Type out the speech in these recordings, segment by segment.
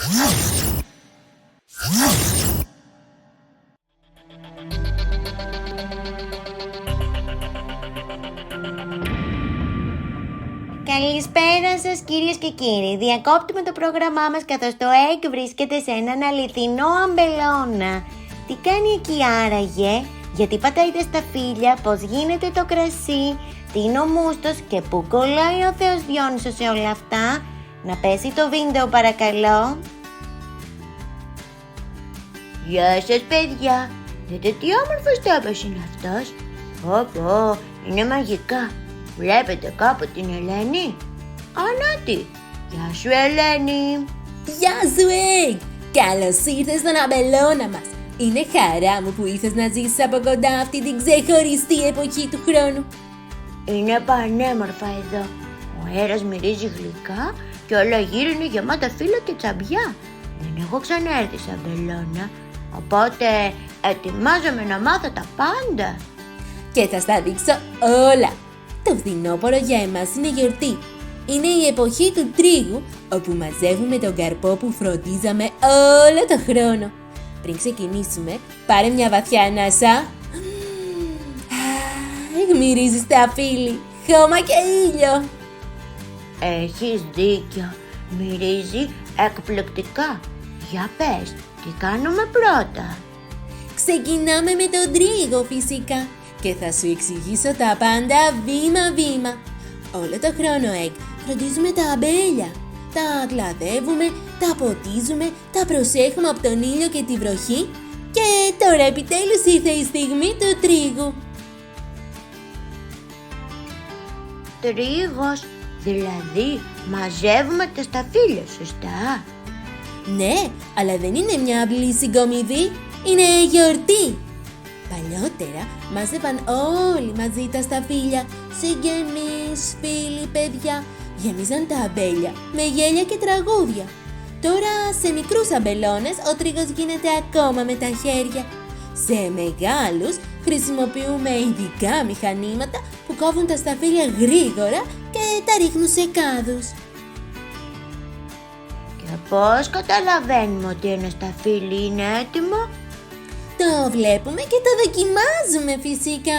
Καλησπέρα σας κυρίες και κύριοι. Διακόπτουμε το πρόγραμμά μας καθώς το Egg βρίσκεται σε έναν αληθινό αμπελώνα. Τι κάνει εκεί άραγε, γιατί πατάει τα σταφύλια, πώς γίνεται το κρασί, τι είναι ο μούστος και πού κολλάει ο Θεός Διόνυσος σε όλα αυτά. Να πέσει το βίντεο παρακαλώ. Γεια σας παιδιά, δείτε τι όμορφος τόπος είναι αυτός. Πω, είναι μαγικά. Βλέπετε κάπου την Ελένη? Ανάτι! Γεια σου Ελένη! Γεια σου Egg! Καλώς ήρθες στον αμπελώνα μας. Είναι χαρά μου που ήρθες να ζήσεις από κοντά αυτή την ξεχωριστή εποχή του χρόνου. Είναι πανέμορφα εδώ. Ο αέρας μυρίζει γλυκά και όλα γύρω είναι γεμάτα φύλλα και τσαμπιά. Δεν έχω ξαναέρθει σε αμπελώνα, οπότε ετοιμάζομαι να μάθω τα πάντα. Και θα στα δείξω όλα. Το φθινόπωρο για εμάς είναι γιορτή. Είναι η εποχή του τρίγου, όπου μαζεύουμε τον καρπό που φροντίζαμε όλο το χρόνο. Πριν ξεκινήσουμε, πάρε μια βαθιά ανάσα. Μυρίζει σταφύλι, χώμα και ήλιο. Έχεις δίκιο, μυρίζει εκπληκτικά. Για πες, τι κάνουμε πρώτα? Ξεκινάμε με τον τρίγο φυσικά και θα σου εξηγήσω τα πάντα βήμα-βήμα. Όλο το χρόνο Egg φροντίζουμε τα αμπέλια. Τα κλαδεύουμε, τα ποτίζουμε, τα προσέχουμε από τον ήλιο και τη βροχή και τώρα επιτέλους ήρθε η στιγμή του τρίγου. Τρίγος, δηλαδή μαζεύουμε τα σταφύλια, σωστά? Ναι, αλλά δεν είναι μια απλή συγκομιδή, είναι γιορτή. Παλιότερα μάζευαν όλοι μαζί τα σταφύλια, συγγενείς, φίλοι, παιδιά. Γεμίζαν τα αμπέλια με γέλια και τραγούδια. Τώρα σε μικρούς αμπελώνες ο τρίγος γίνεται ακόμα με τα χέρια. Σε μεγάλους χρησιμοποιούμε ειδικά μηχανήματα που κόβουν τα σταφύλια γρήγορα και τα ρίχνουν σε κάδους. Και πώς καταλαβαίνουμε ότι ένα σταφύλι είναι έτοιμο? Το βλέπουμε και το δοκιμάζουμε φυσικά.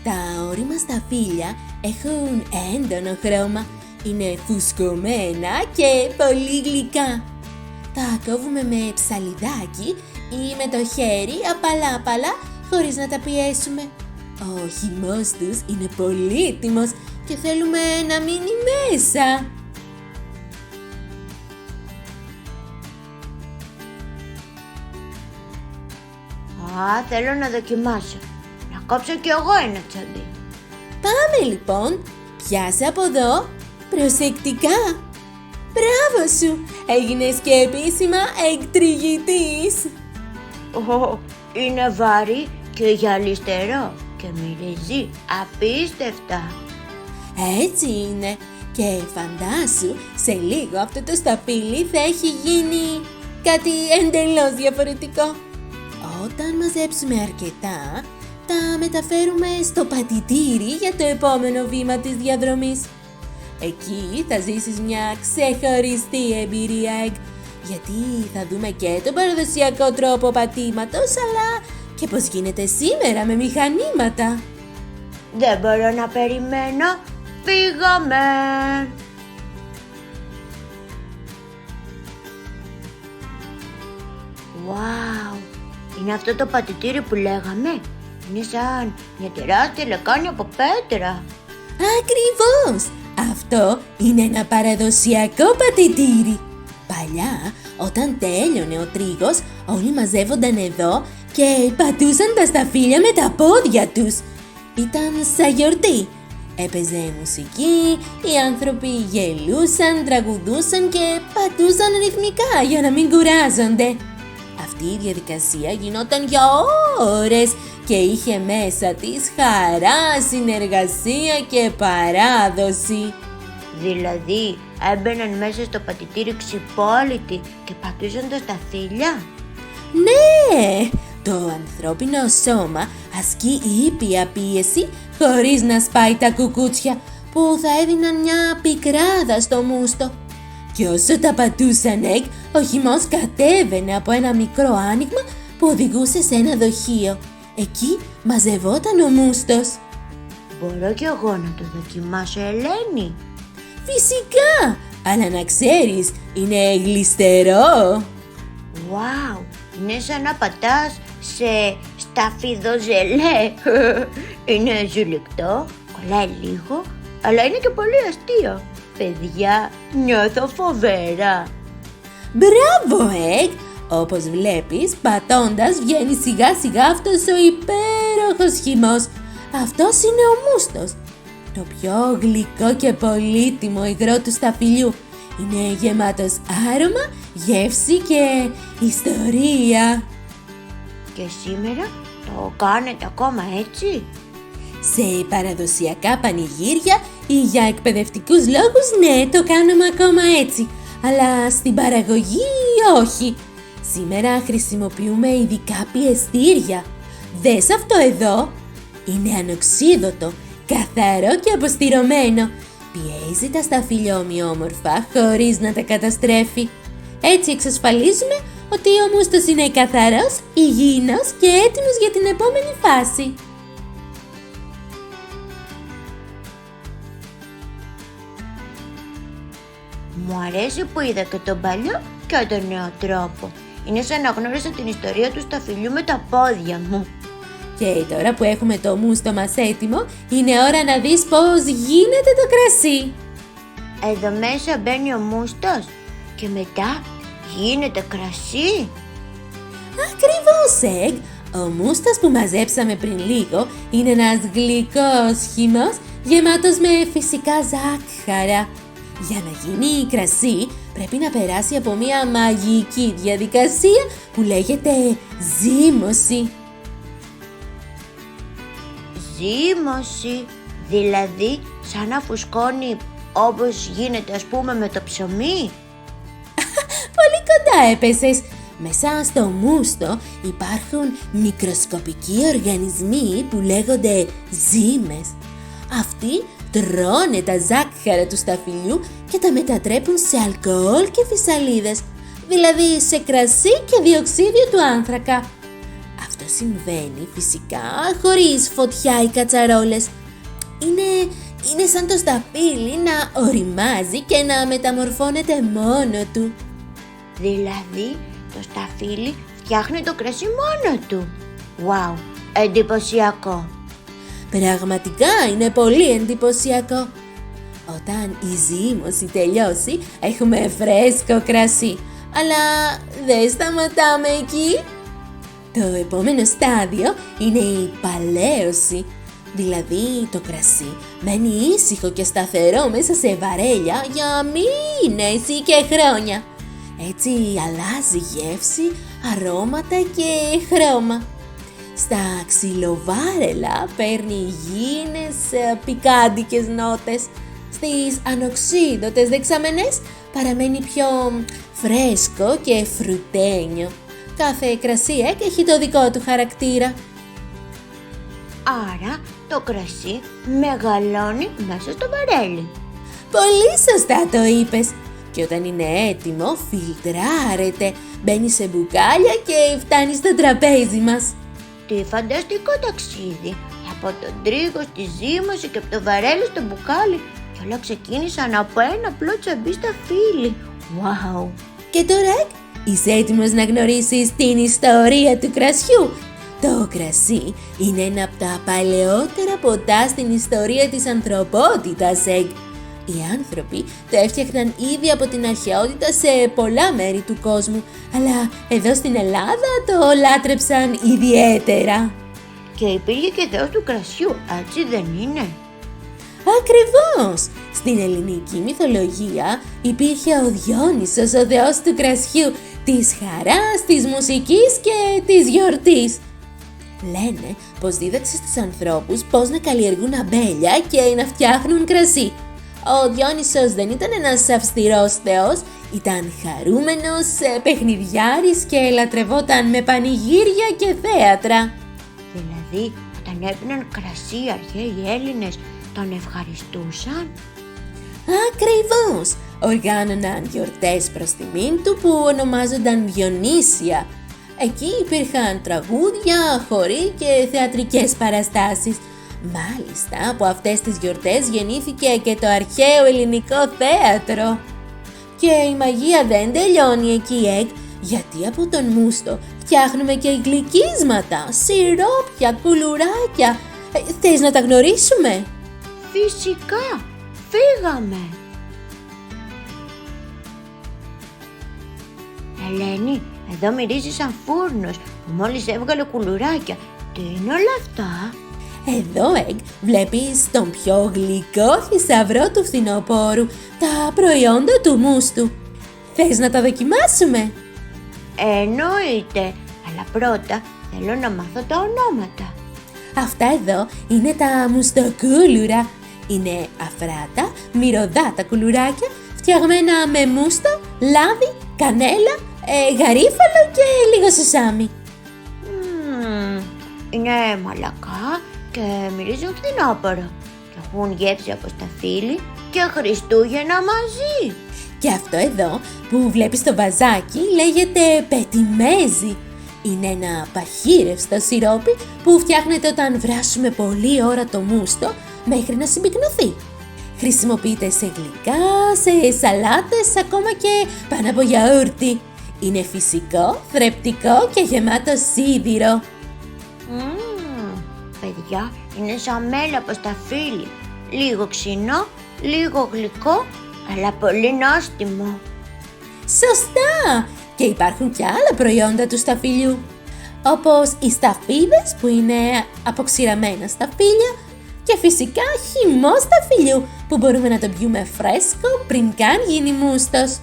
Τα όρημα σταφύλια έχουν έντονο χρώμα. Είναι φουσκωμένα και πολύ γλυκά. Τα κόβουμε με ψαλιδάκι ή με το χέρι απαλά χωρίς να τα πιέσουμε. Ο χυμός τους είναι πολύτιμος και θέλουμε να μείνει μέσα. Θέλω να δοκιμάσω. Να κόψω κι εγώ ένα τσαμπί. Πάμε λοιπόν. Πιάσε από εδώ. Προσεκτικά. Μπράβο σου. Έγινες και επίσημα εκτριγητής. Είναι βαρύ και γυαλιστερό και μυρίζει απίστευτα. Έτσι είναι. Και φαντάσου, σε λίγο αυτό το σταφύλι θα έχει γίνει κάτι εντελώς διαφορετικό. Όταν μαζέψουμε αρκετά, τα μεταφέρουμε στο πατητήρι για το επόμενο βήμα της διαδρομής. Εκεί θα ζήσεις μια ξεχωριστή εμπειρία Egg, γιατί θα δούμε και τον παραδοσιακό τρόπο πατήματος, αλλά και πώς γίνεται σήμερα με μηχανήματα. Δεν μπορώ να περιμένω. Φύγαμε! Wow! Είναι αυτό το πατητήρι που λέγαμε? Είναι σαν μια τεράστια λεκάνη από πέτρα. Ακριβώς! Αυτό είναι ένα παραδοσιακό πατητήρι. Παλιά, όταν τέλειωνε ο τρίγος, όλοι μαζεύονταν εδώ και πατούσαν τα σταφύλια με τα πόδια τους. Ήταν σαν γιορτή. Έπαιζε μουσική, οι άνθρωποι γελούσαν, τραγουδούσαν και πατούσαν ρυθμικά για να μην κουράζονται. Αυτή η διαδικασία γινόταν για ώρες και είχε μέσα της χαρά, συνεργασία και παράδοση. Δηλαδή έμπαιναν μέσα στο πατητήρι ξυπόλυτοι και πατούσαν τα σταφύλια. Ναι, το ανθρώπινο σώμα ασκεί ήπια πίεση χωρίς να σπάει τα κουκούτσια που θα έδιναν μια πικράδα στο μούστο. Κι και όσο τα πατούσανε, ο χυμός κατέβαινε από ένα μικρό άνοιγμα που οδηγούσε σε ένα δοχείο. Εκεί μαζευόταν ο μούστος. Μπορώ κι εγώ να το δοκιμάσω, Ελένη? Φυσικά, αλλά να ξέρεις, είναι γλιστερό. Wow, είναι σαν να πατάς σε σταφιδοζελέ. Είναι ζουλικτό, κολλάει λίγο, αλλά είναι και πολύ αστείο. Παιδιά, νιώθω φοβερά. Μπράβο, Egg! Όπως βλέπεις, πατώντας βγαίνει σιγά σιγά αυτός ο υπέροχος χυμός. Αυτός είναι ο μούστος. Το πιο γλυκό και πολύτιμο υγρό του σταφυλιού. Είναι γεμάτος άρωμα, γεύση και ιστορία. Και σήμερα το κάνετε ακόμα έτσι? Σε παραδοσιακά πανηγύρια ή για εκπαιδευτικούς λόγους, ναι, το κάνουμε ακόμα έτσι. Αλλά στην παραγωγή όχι. Σήμερα χρησιμοποιούμε ειδικά πιεστήρια. Δες αυτό εδώ. Είναι ανοξίδωτο, καθαρό και αποστηρωμένο. Πιέζει τα σταφύλια ομοιόμορφα χωρίς να τα καταστρέφει. Έτσι εξασφαλίζουμε ότι ο μούστος είναι καθαρός, υγιεινός και έτοιμος για την επόμενη φάση. Μου αρέσει που είδα και τον παλιό και τον νέο τρόπο. Είναι σαν να γνώρισα την ιστορία του σταφυλιού με τα πόδια μου. Και τώρα που έχουμε το μούστο μας έτοιμο, είναι ώρα να δεις πώς γίνεται το κρασί. Εδώ μέσα μπαίνει ο μούστος και μετά γίνεται κρασί. Ακριβώς, Egg! Ο μούστος που μαζέψαμε πριν λίγο είναι ένας γλυκός χυμός γεμάτος με φυσικά ζάχαρα. Για να γίνει κρασί πρέπει να περάσει από μια μαγική διαδικασία που λέγεται ζύμωση. Ζύμωση, δηλαδή σαν να φουσκώνει όπως γίνεται ας πούμε με το ψωμί. Πολύ κοντά έπεσες. Μέσα στο μούστο υπάρχουν μικροσκοπικοί οργανισμοί που λέγονται ζύμες. Αυτοί τρώνε τα ζάχαρα του σταφυλιού και τα μετατρέπουν σε αλκοόλ και φυσαλίδες, δηλαδή σε κρασί και διοξίδιο του άνθρακα. Αυτό συμβαίνει φυσικά χωρίς φωτιά ή κατσαρόλες. Είναι σαν το σταφύλι να οριμάζει και να μεταμορφώνεται μόνο του. Δηλαδή το σταφύλι φτιάχνει το κρασί μόνο του. Wow, εντυπωσιακό. Πραγματικά είναι πολύ εντυπωσιακό. Όταν η ζύμωση τελειώσει, έχουμε φρέσκο κρασί. Αλλά δεν σταματάμε εκεί. Το επόμενο στάδιο είναι η παλαίωση. Δηλαδή το κρασί μένει ήσυχο και σταθερό μέσα σε βαρέλια για μήνες ή και χρόνια. Έτσι αλλάζει γεύση, αρώματα και χρώμα. Στα ξυλοβάρελα παίρνει υγιεινές πικάντικες νότες. Στις ανοξίδωτες δεξαμενές παραμένει πιο φρέσκο και φρουτένιο. Κάθε κρασί έχει το δικό του χαρακτήρα. Άρα το κρασί μεγαλώνει μέσα στο βαρέλι. Πολύ σωστά το είπες. Και όταν είναι έτοιμο φιλτράρεται, μπαίνει σε μπουκάλια και φτάνει στο τραπέζι μας. Τι φανταστικό ταξίδι! Από τον τρίγο στη ζύμωση και από το βαρέλι στο μπουκάλι και όλα ξεκίνησαν από ένα απλό τσαμπί σταφύλι. Wow! Και τώρα είσαι έτοιμος να γνωρίσεις την ιστορία του κρασιού. Το κρασί είναι ένα από τα παλαιότερα ποτά στην ιστορία της ανθρωπότητας, Egg. Οι άνθρωποι το έφτιαχναν ήδη από την αρχαιότητα σε πολλά μέρη του κόσμου, αλλά εδώ στην Ελλάδα το λάτρεψαν ιδιαίτερα. Και υπήρχε και θεός του κρασιού, έτσι δεν είναι? Ακριβώς! Στην ελληνική μυθολογία υπήρχε ο Διόνυσος, ο θεός του κρασιού, της χαράς, της μουσικής και της γιορτής. Λένε πως δίδαξε στους ανθρώπους πώς να καλλιεργούν αμπέλια και να φτιάχνουν κρασί. Ο Διόνυσος δεν ήταν ένας αυστηρός θεός, ήταν χαρούμενος, παιχνιδιάρης και λατρευόταν με πανηγύρια και θέατρα. Δηλαδή, όταν έπιναν κρασί οι αρχαίοι Έλληνες, τον ευχαριστούσαν? Ακριβώς! οργάνωναν γιορτές προς τιμήν του που ονομάζονταν Διονύσια. Εκεί υπήρχαν τραγούδια, χοροί και θεατρικές παραστάσεις. Μάλιστα, από αυτές τις γιορτές γεννήθηκε και το αρχαίο ελληνικό θέατρο. Και η μαγεία δεν τελειώνει εκεί, Εγγ, γιατί από τον μούστο φτιάχνουμε και γλυκίσματα, σιρόπια, κουλουράκια. Θες να τα γνωρίσουμε? Φυσικά, φύγαμε. Ελένη, εδώ μυρίζει σαν φούρνος που μόλις έβγαλε κουλουράκια. Τι είναι όλα αυτά? Εδώ, Εγγ, βλέπεις τον πιο γλυκό θησαυρό του φθινοπόρου, τα προϊόντα του μούστου. Θες να τα δοκιμάσουμε? Εννοείται, αλλά πρώτα θέλω να μάθω τα ονόματα. Αυτά εδώ είναι τα μουστοκούλουρα. Είναι αφράτα, μυρωδάτα κουλουράκια, φτιαγμένα με μούστο, λάδι, κανέλα, γαρίφαλο και λίγο σουσάμι. Είναι μαλακά και μυρίζουν φθινόπωρο και έχουν γεύση από σταφύλι και Χριστούγεννα μαζί. Και αυτό εδώ που βλέπεις στο βαζάκι λέγεται πετιμέζι. Είναι ένα παχύρευστο σιρόπι που φτιάχνεται όταν βράσουμε πολλή ώρα το μούστο μέχρι να συμπυκνωθεί. Χρησιμοποιείται σε γλυκά, σε σαλάτες, ακόμα και πάνω από γιαούρτι. Είναι φυσικό, θρεπτικό και γεμάτο σίδηρο. Παιδιά, είναι σαν μέλι από σταφύλι. Λίγο ξινό, λίγο γλυκό, αλλά πολύ νόστιμο. Σωστά! Και υπάρχουν και άλλα προϊόντα του σταφυλιού, όπως οι σταφίδες που είναι αποξηραμένα σταφύλια και φυσικά χυμό σταφυλιού που μπορούμε να το πιούμε φρέσκο πριν καν γίνει μούστος.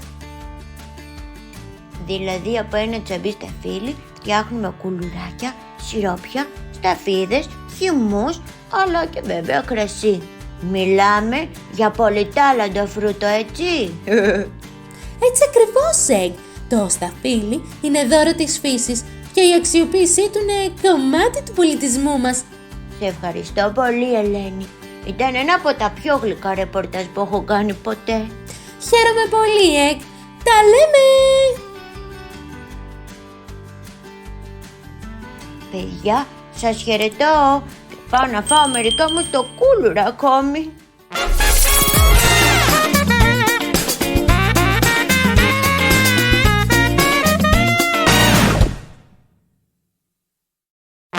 Δηλαδή από ένα τσαμπί σταφύλι φτιάχνουμε κουλουράκια, σιρόπια, σταφίδες, χυμούς, αλλά και βέβαια κρασί. Μιλάμε για πολυτάλαντο φρούτο, έτσι? Έτσι ακριβώς, Εγγ. Το σταφύλι είναι δώρο της φύσης και η αξιοποίησή του είναι κομμάτι του πολιτισμού μας. Σε ευχαριστώ πολύ, Ελένη. Ήταν ένα από τα πιο γλυκά ρεπορτάζ που έχω κάνει ποτέ. Χαίρομαι πολύ, Εγγ. Τα λέμε! Παιδιά, σας χαιρετώ και πάω να φάω μερικά μου στο κούλουρα ακόμη.